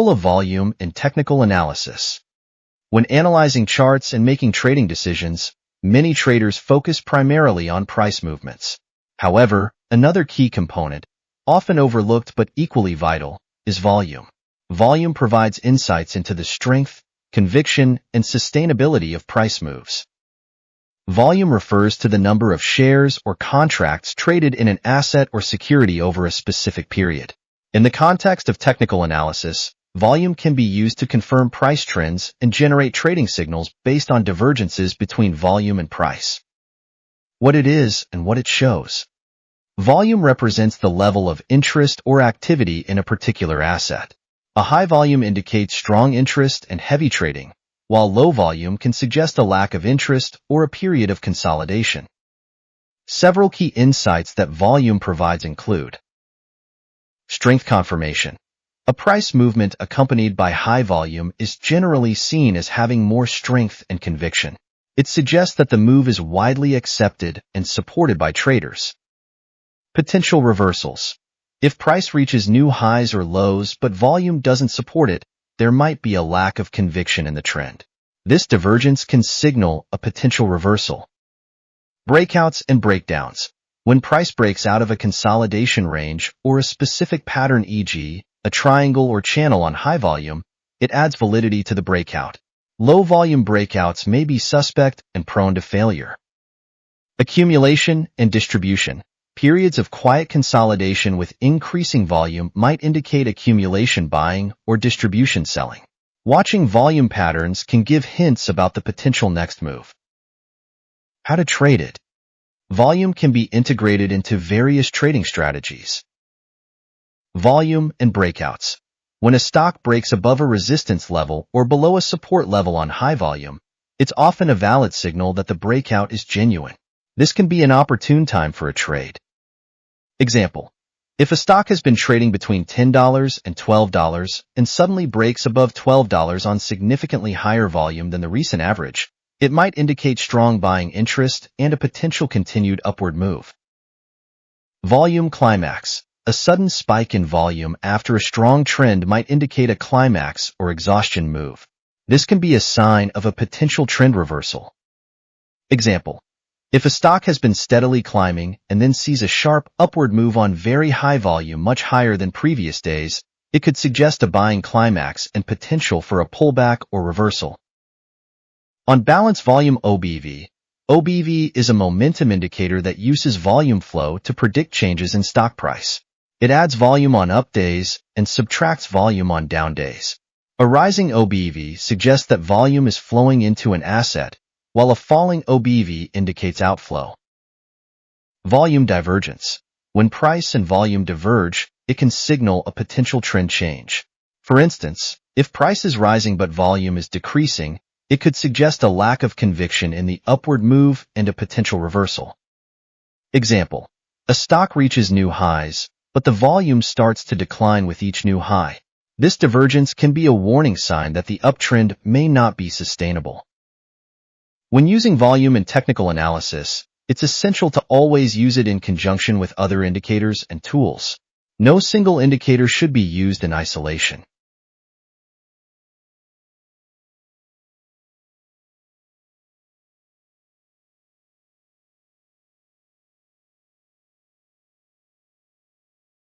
Of volume in technical analysis. When analyzing charts and making trading decisions, many traders focus primarily on price movements. However, another key component, often overlooked but equally vital, is volume. Volume provides insights into the strength, conviction, and sustainability of price moves. Volume refers to the number of shares or contracts traded in an asset or security over a specific period. In the context of technical analysis, volume can be used to confirm price trends and generate trading signals based on divergences between volume and price. What it is and what it shows. Volume represents the level of interest or activity in a particular asset. A high volume indicates strong interest and heavy trading, while low volume can suggest a lack of interest or a period of consolidation. Several key insights that volume provides include: strength confirmation. A price movement accompanied by high volume is generally seen as having more strength and conviction. It suggests that the move is widely accepted and supported by traders. Potential reversals. If price reaches new highs or lows but volume doesn't support it, there might be a lack of conviction in the trend. This divergence can signal a potential reversal. Breakouts and breakdowns. When price breaks out of a consolidation range or a specific pattern, e.g., a triangle or channel on high volume, it adds validity to the breakout. Low volume breakouts may be suspect and prone to failure. Accumulation and distribution. Periods of quiet consolidation with increasing volume might indicate accumulation buying or distribution selling. Watching volume patterns can give hints about the potential next move. How to trade it. Volume can be integrated into various trading strategies. Volume and breakouts. When a stock breaks above a resistance level or below a support level on high volume, it's often a valid signal that the breakout is genuine. This can be an opportune time for a trade. Example: if a stock has been trading between $10 and $12 and suddenly breaks above $12 on significantly higher volume than the recent average, it might indicate strong buying interest and a potential continued upward move. Volume climax. A sudden spike in volume after a strong trend might indicate a climax or exhaustion move. This can be a sign of a potential trend reversal. Example: if a stock has been steadily climbing and then sees a sharp upward move on very high volume much higher than previous days, it could suggest a buying climax and potential for a pullback or reversal. On balance volume OBV. OBV is a momentum indicator that uses volume flow to predict changes in stock price. It adds volume on up days and subtracts volume on down days. A rising OBV suggests that volume is flowing into an asset, while a falling OBV indicates outflow. Volume divergence. When price and volume diverge, it can signal a potential trend change. For instance, if price is rising but volume is decreasing, it could suggest a lack of conviction in the upward move and a potential reversal. Example: a stock reaches new highs, but the volume starts to decline with each new high. This divergence can be a warning sign that the uptrend may not be sustainable. When using volume in technical analysis, it's essential to always use it in conjunction with other indicators and tools. No single indicator should be used in isolation.